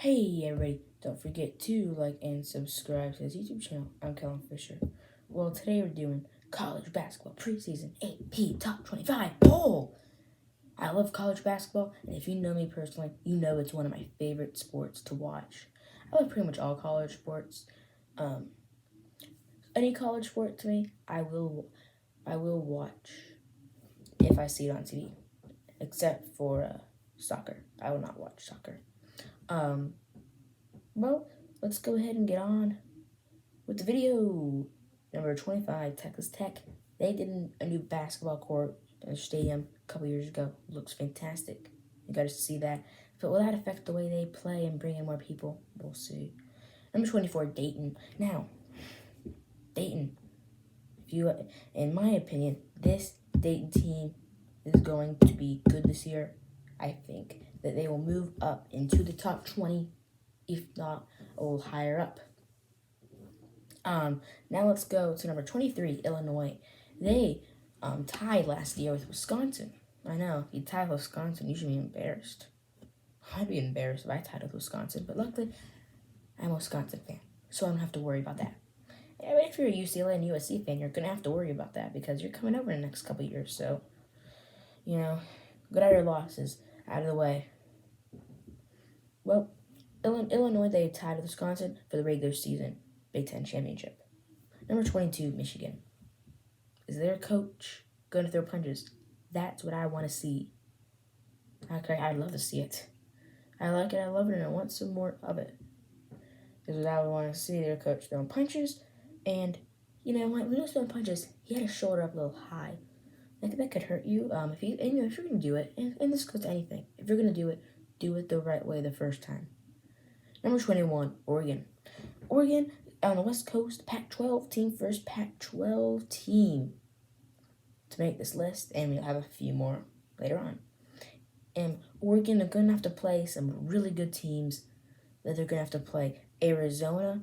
Hey everybody, don't forget to like and subscribe to this YouTube channel. I'm Kellen Fisher. Well, today we're doing college basketball preseason AP Top 25 poll. I love college basketball, and if you know me personally, you know it's one of my favorite sports to watch. I love pretty much all college sports. Any college sport to me, I will watch if I see it on TV, except for soccer. I will not watch soccer. Well, let's go ahead and get on with the video. Number 25, Texas Tech. They did a new basketball court in the stadium a couple years ago. It looks fantastic. You got to see that. But will that affect the way they play and bring in more people? We'll see. Number 24, Dayton. Now, Dayton, in my opinion, this Dayton team is going to be good this year. I think that they will move up into the top 20, if not a little higher up. Now let's go to number 23, Illinois. They tied last year with Wisconsin. I know, if you tie with Wisconsin, you should be embarrassed. I'd be embarrassed if I tied with Wisconsin, but luckily, I'm a Wisconsin fan, so I don't have to worry about that. Yeah, but if you're a UCLA and USC fan, you're going to have to worry about that because you're coming over in the next couple of years, so, get out your losses out of the way. Well, Illinois, they tied with Wisconsin for the regular season Big Ten championship. Number 22, Michigan. Is their coach going to throw punches? That's what I want to see. Okay, I'd love to see it. I like it, I love it, and I want some more of it. Because what I would want to see their coach throwing punches, and, when he was throwing punches, he had his shoulder up a little high. That could hurt you. If you're going to do it, and this goes to anything, if you're going to do it the right way the first time. Number 21, Oregon. Oregon on the West Coast, Pac-12 team, first Pac-12 team to make this list, and we'll have a few more later on. And Oregon are going to have to play some really good teams. That they're going to have to play Arizona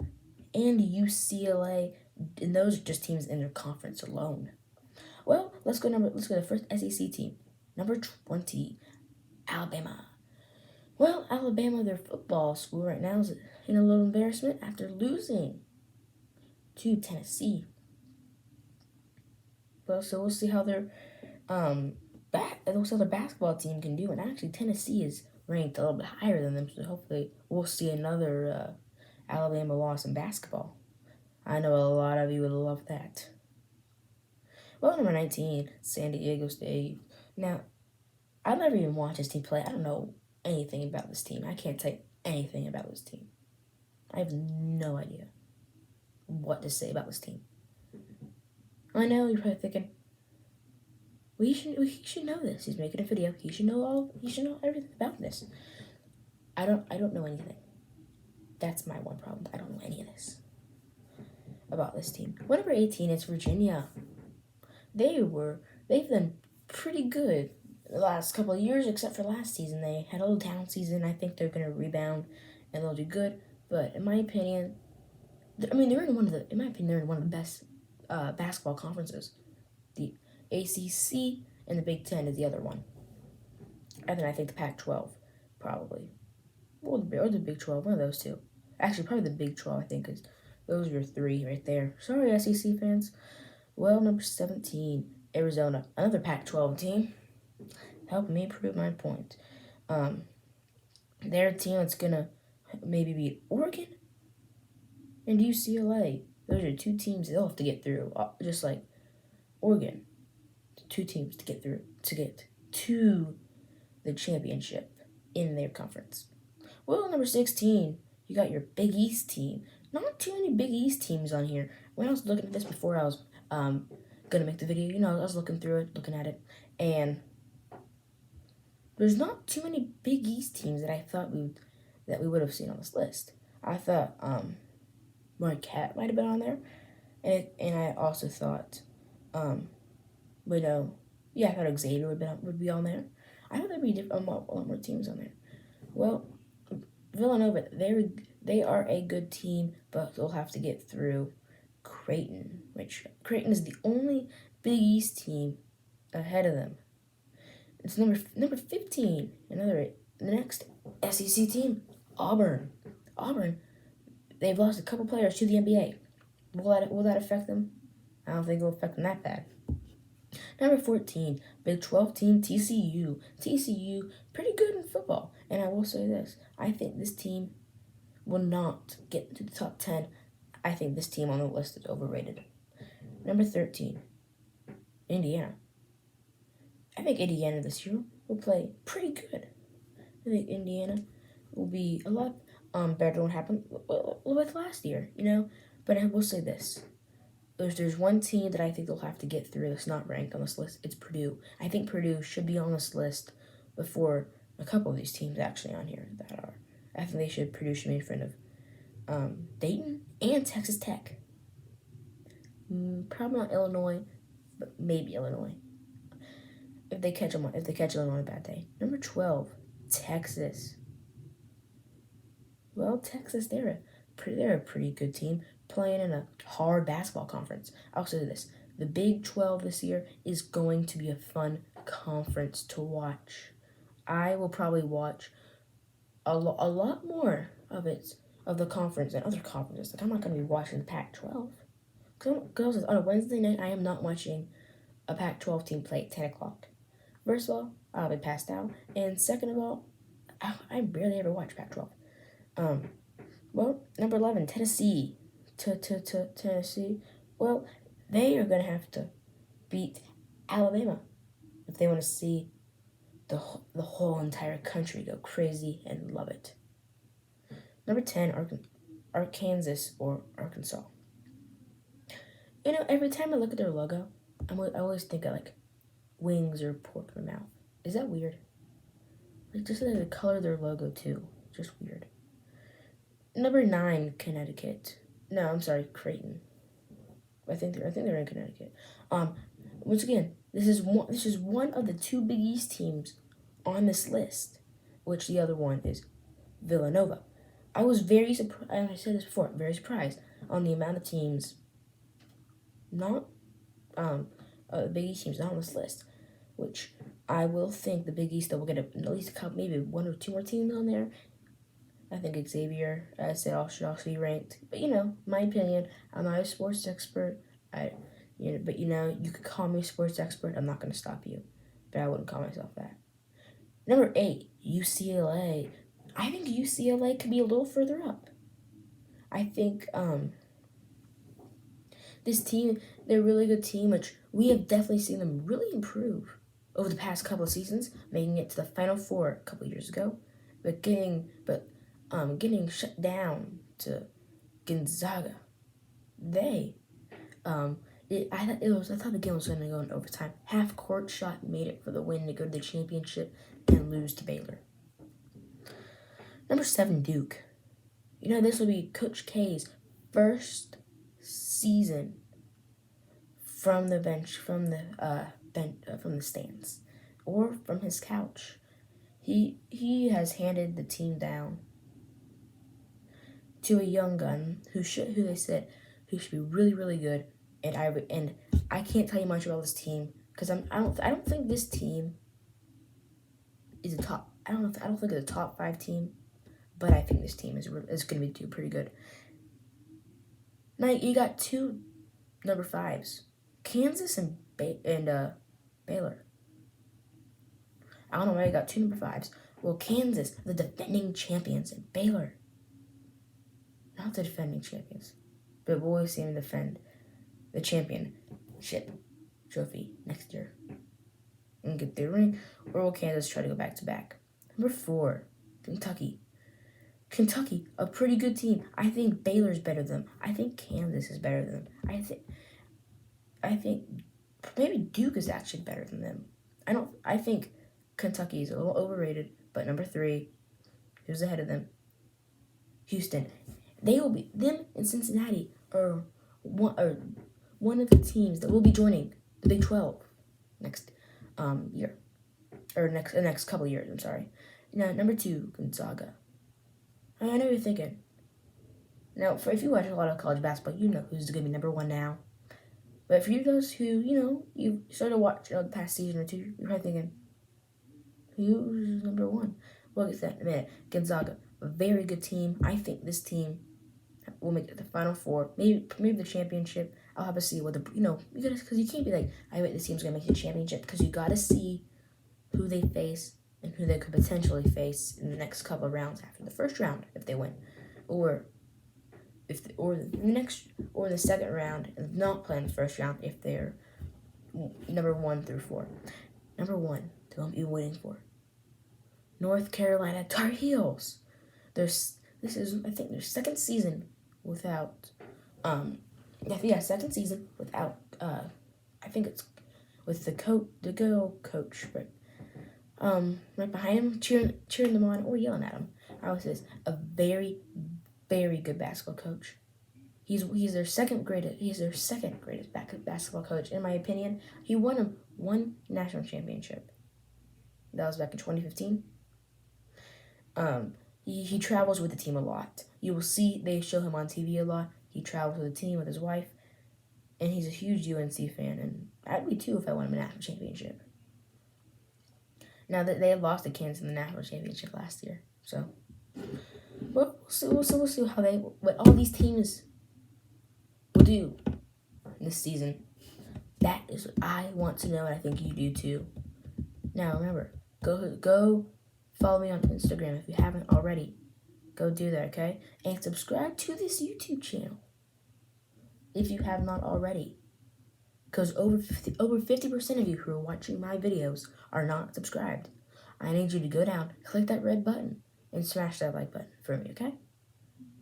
and UCLA, and those are just teams in their conference alone. Well, let's go to the first SEC team, number 20, Alabama. Well, Alabama, their football school right now is in a little embarrassment after losing to Tennessee. Well, so we'll see how their basketball team can do. And actually, Tennessee is ranked a little bit higher than them, so hopefully we'll see another Alabama loss in basketball. I know a lot of you would love that. Well, number 19, San Diego State. Now, I've never even watched this team play. I don't know anything about this team. I can't tell you anything about this team. I have no idea what to say about this team. I know you're probably thinking, well, he should know this. He's making a video. He should know everything about this. I don't know anything. That's my one problem. I don't know any of this about this team. Well, number 18 is Virginia. They've done pretty good the last couple of years, except for last season. They had a little down season. I think they're going to rebound and they'll do good. But in my opinion, they're in one of the best basketball conferences. The ACC and the Big Ten is the other one. And then I think the Pac-12, probably. Or the Big 12, one of those two. Actually, probably the Big 12, I think, because those are your three right there. Sorry, SEC fans. Well, number 17, Arizona. Another Pac-12 team. Helping me prove my point. They're a team that's going to maybe beat Oregon and UCLA. Those are two teams they'll have to get through. Just like Oregon. Two teams to get through to get to the championship in their conference. Well, number 16, you got your Big East team. Not too many Big East teams on here. When I was looking at this before I was gonna make the video, I was looking at it, and there's not too many Big East teams that I thought we would have seen on this list. I thought Marquette might have been on there, and I also thought I thought Xavier would be on there. I thought there'd be a lot more teams on there. Well, Villanova, they are a good team, but they'll have to get through Creighton, which Creighton is the only Big East team ahead of them. It's number 15, the next SEC team, Auburn. Auburn, they've lost a couple players to the NBA. Will that affect them? I don't think it'll affect them that bad. Number 14, Big 12 team TCU. TCU, pretty good in football. And I will say this, I think this team will not get into the top 10. I think this team on the list is overrated. Number 13, Indiana. I think Indiana this year will play pretty good. I think Indiana will be a lot better than what happened with last year, But I will say this. There's one team that I think they'll have to get through that's not ranked on this list. It's Purdue. I think Purdue should be on this list before a couple of these teams actually on here that are. I think Purdue should be in front of Dayton and Texas Tech. Probably not Illinois, but maybe Illinois. If they catch Illinois on a bad day. Number 12, Texas. Well, Texas, they're a pretty good team playing in a hard basketball conference. I'll say this. The Big 12 this year is going to be a fun conference to watch. I will probably watch a lot more of the conference than other conferences. Like, I'm not going to be watching the Pac-12. Because on a Wednesday night, I am not watching a Pac-12 team play at 10 o'clock. First of all, I'll be passed out. And second of all, I barely ever watch Pac-12. Well, number 11, Tennessee. Tennessee. Well, they are going to have to beat Alabama if they want to see the whole entire country go crazy and love it. Number 10, Arkansas or Arkansas. Every time I look at their logo, I always think of like wings or pork in my mouth. Is that weird? Like, just the color of their logo too. Just weird. Number 9, Connecticut. No, I'm sorry, Creighton. I think they're in Connecticut. Once again, this is one of the 2 Big East teams on this list, which the other one is Villanova. I was very surprised. I said this before. Very surprised on the amount of teams not Big East teams not on this list, which I will think the Big East that will get at least a couple, maybe 1 or 2 more teams on there. I think Xavier, I said, should also be ranked. But my opinion, I'm not a sports expert. But you could call me a sports expert. I'm not going to stop you, but I wouldn't call myself that. Number 8, UCLA. I think UCLA could be a little further up. I think this team, they're a really good team, which we have definitely seen them really improve over the past couple of seasons, making it to the Final Four a couple of years ago, but getting shut down to Gonzaga. I thought the game was going to go in overtime. Half court shot made it for the win to go to the championship and lose to Baylor. Number 7, Duke. This will be Coach K's first season from the bench, from the stands, or from his couch. He has handed the team down to a young gun who should be really, really good. And I can't tell you much about this team because I don't think this team is a top. I don't think it's a top 5 team, but I think this team is going to be doing pretty good. Now you got 2 number 5s, Kansas and Baylor. I don't know why you got 2 number 5s. Well, Kansas, the defending champions, and Baylor, not the defending champions, but we'll always see them defend the championship trophy next year and get their ring, or will Kansas try to go back to back? Number 4, Kentucky. Kentucky, a pretty good team. I think Baylor's better than them. I think Kansas is better than them. I think maybe Duke is actually better than them. I think Kentucky is a little overrated, but number 3, who's ahead of them? Houston. They will be, them and Cincinnati are one of the teams that will be joining the Big 12 next year, or the next couple of years. I'm sorry. Now, number 2, Gonzaga. I know you're thinking. Now, if you watch a lot of college basketball, you know who's going to be number 1 now. But for you those who, you started to watch the past season or 2, you're probably thinking, who's number 1? We'll get to that in a minute. Gonzaga. a very good team. I think this team will make it the Final Four, maybe the championship. I'll have to see what because you can't be like, I bet this team's gonna make the championship, because you gotta see who they face and who they could potentially face in the next couple of rounds after the first round if they win, or the second round and not playing the first round if they're number 1 through 4. Number 1, they'll be waiting for North Carolina Tar Heels. This is, I think, their second season without second season without I think it's with the good old coach, but right behind him, cheering them on or yelling at them. I would say is a very, very good basketball coach. He's their second greatest basketball coach in my opinion. He won one national championship. That was back in 2015. He travels with the team a lot. You will see they show him on TV a lot. He travels with the team with his wife, and he's a huge UNC fan, and I'd be too if I won him a national championship. Now that they had lost to Kansas in the national championship last year, so we'll see what all these teams will do this season. That is what I want to know, and I think you do too. Now remember, go follow me on Instagram if you haven't already. Go do that, okay? And subscribe to this YouTube channel if you have not already. Because over 50% of you who are watching my videos are not subscribed. I need you to go down, click that red button, and smash that like button for me, okay?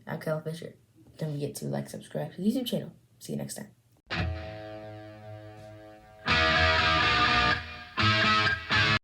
I'm Kellen Fisher. Don't forget to subscribe to the YouTube channel. See you next time.